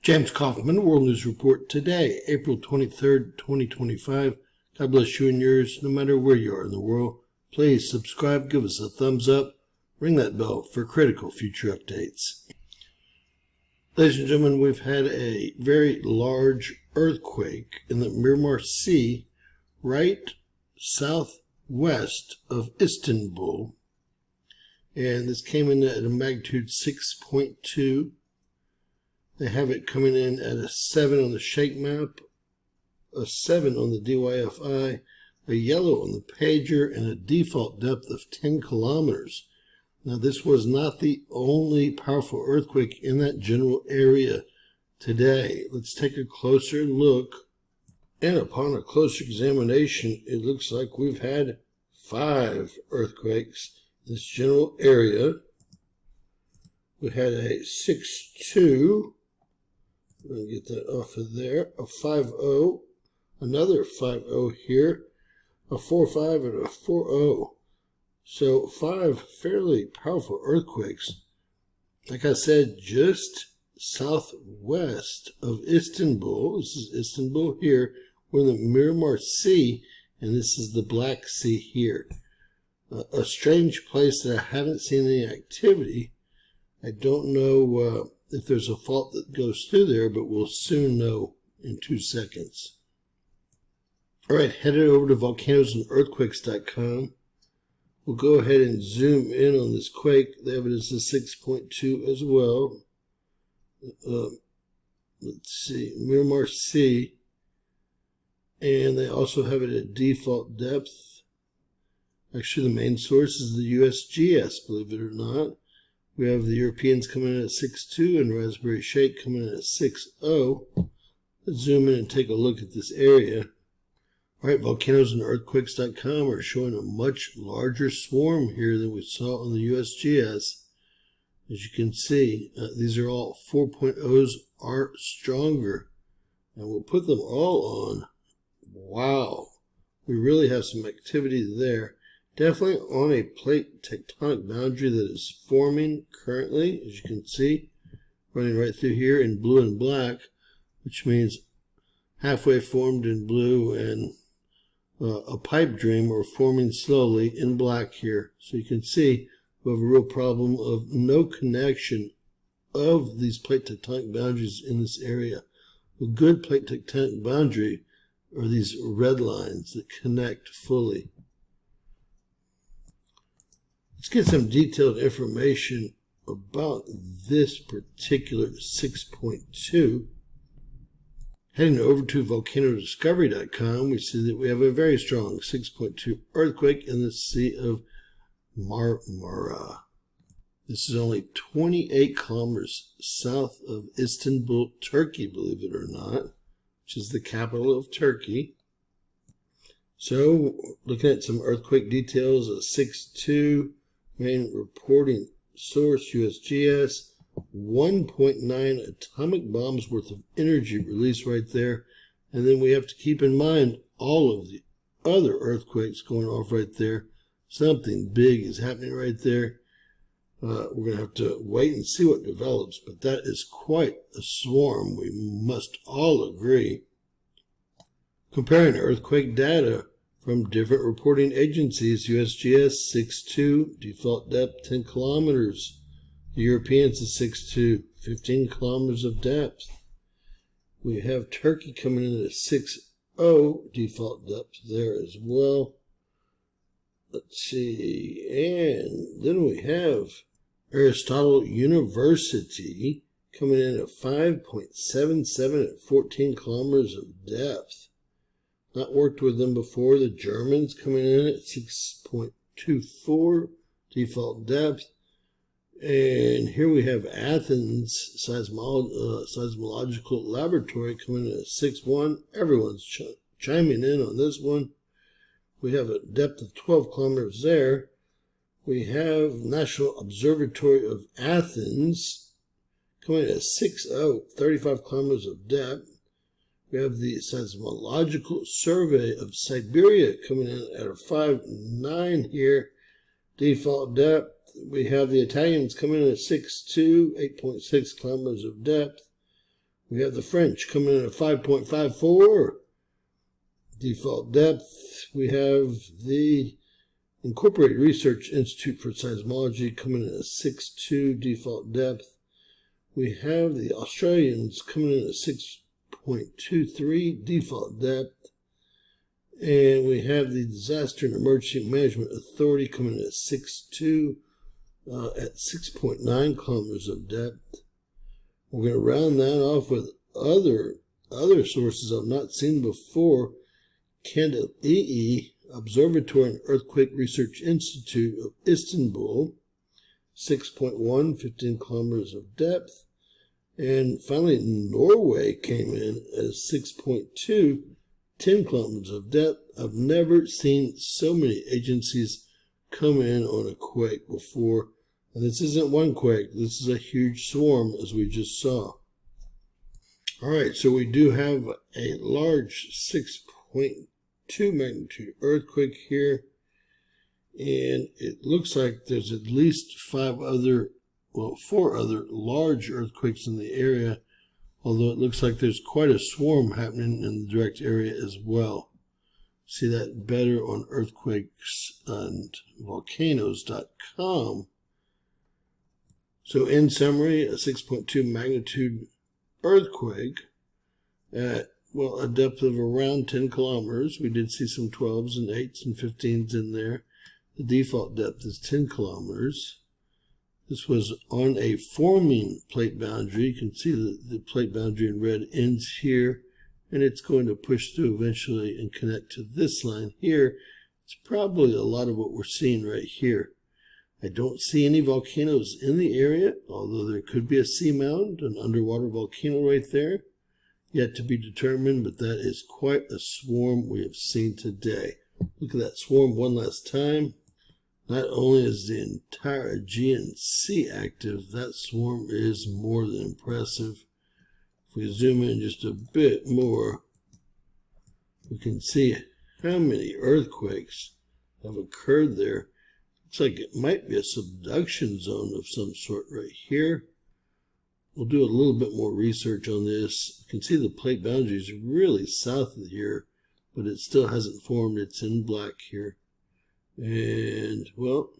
James Kaufman, World News Report today, April 23rd, 2025. God bless you and yours, no matter where you are in the world. Please subscribe, give us a thumbs up, ring that bell for critical future updates. Ladies and gentlemen, we've had a very large earthquake in the Marmara Sea, right southwest of Istanbul. And this came in at a magnitude 6.2. They have it coming in at a 7 on the shake map, a 7 on the DYFI, a yellow on the pager, and a default depth of 10 kilometers. Now, this was not the only powerful earthquake in that general area today. Let's take a closer look. And upon a closer examination, it looks like we've had 5 earthquakes in this general area. We had a 6.2. I'm going to get that off of there. A 5.0, another 5.0 here, a 4.5, and a 4.0. So 5 fairly powerful earthquakes. Like I said, just southwest of Istanbul. This is Istanbul here. We're in the Marmara Sea, and this is the Black Sea here. A strange place that I haven't seen any activity. I don't know if there's a fault that goes through there, but we'll soon know in 2 seconds. All right, headed over to VolcanoQuakescom. We'll go ahead and zoom in on this quake. They have it as a 6.2 as well. Let's see, Marmara Sea. And they also have it at default depth. Actually, the main source is the USGS, believe it or not. We have the Europeans coming in at 6.2 and Raspberry Shake coming in at 6.0. Let's zoom in and take a look at this area. All right, VolcanoQuakescom are showing a much larger swarm here than we saw on the USGS. As you can see, these are all 4.0s are stronger. And we'll put them all on. Wow, we really have some activity there. Definitely on a plate tectonic boundary that is forming currently, as you can see, running right through here in blue and black, which means halfway formed in blue and a pipe dream are forming slowly in black here. So you can see we have a real problem of no connection of these plate tectonic boundaries in this area. A good plate tectonic boundary are these red lines that connect fully. Let's get some detailed information about this particular 6.2. Heading over to VolcanoDiscovery.com, we see that we have a very strong 6.2 earthquake in the Sea of Marmara. This is only 28 kilometers south of Istanbul, Turkey, believe it or not, which is the capital of Turkey. So, looking at some earthquake details, a 6.2. Main reporting source, USGS, 1.9 atomic bombs worth of energy released right there. And then we have to keep in mind all of the other earthquakes going off right there. Something big is happening right there. We're going to have to wait and see what develops, but that is quite a swarm, we must all agree. Comparing earthquake data from different reporting agencies, USGS 6.2, default depth 10 kilometers. The Europeans is 6.2, 15 kilometers of depth. We have Turkey coming in at 6.0, default depth there as well. Let's see, and then we have Aristotle University coming in at 5.77 at 14 kilometers of depth. Not worked with them before. The Germans coming in at 6.24 default depth. And here we have Athens Seismological Laboratory coming in at 6.1. Everyone's chiming in on this one. We have a depth of 12 kilometers there. We have National Observatory of Athens coming in at 6.0, 35 kilometers of depth. We have the Seismological Survey of Siberia coming in at a 5.9 here, default depth. We have the Italians coming in at 6.2, 8.6 kilometers of depth. We have the French coming in at 5.54 default depth. We have the Incorporated Research Institute for Seismology coming in at 6.2 default depth. We have the Australians coming in at 6.23 default depth. And we have the Disaster and Emergency Management Authority coming in at 6.2 at 6.9 kilometers of depth. We're going to round that off with other sources I've not seen before. Kandilli Observatory and Earthquake Research Institute of Istanbul, 6.1, 15 kilometers of depth. And finally, Norway came in as 6.2, 10 kilometers of depth. I've never seen so many agencies come in on a quake before. And this isn't one quake. This is a huge swarm, as we just saw. All right, so we do have a large 6.2 magnitude earthquake here. And it looks like there's at least 4 other large earthquakes in the area, although it looks like there's quite a swarm happening in the direct area as well. See that better on earthquakes and volcanoes.com. So in summary, a 6.2 magnitude earthquake at, well, a depth of around 10 kilometers. We did see some 12s and 8s and 15s in there. The default depth is 10 kilometers. This was on a forming plate boundary. You can see the plate boundary in red ends here, and it's going to push through eventually and connect to this line here. It's probably a lot of what we're seeing right here. I don't see any volcanoes in the area, although there could be a seamound, an underwater volcano right there. Yet to be determined, but that is quite a swarm we have seen today. Look at that swarm one last time. Not only is the entire Aegean Sea active, that swarm is more than impressive. If we zoom in just a bit more, we can see how many earthquakes have occurred there. Looks like it might be a subduction zone of some sort right here. We'll do a little bit more research on this. You can see the plate boundary is really south of here, but it still hasn't formed. It's in black here. And, well,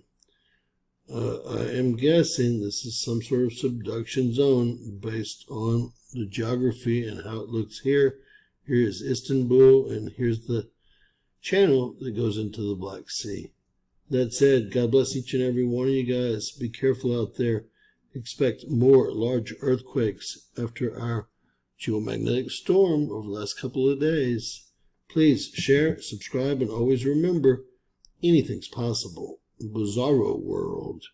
I am guessing this is some sort of subduction zone based on the geography and how it looks here. Here is Istanbul, and here's the channel that goes into the Black Sea. That said, God bless each and every one of you guys. Be careful out there. Expect more large earthquakes after our geomagnetic storm over the last couple of days. Please share, subscribe, and always remember, anything's possible. Bizarro world.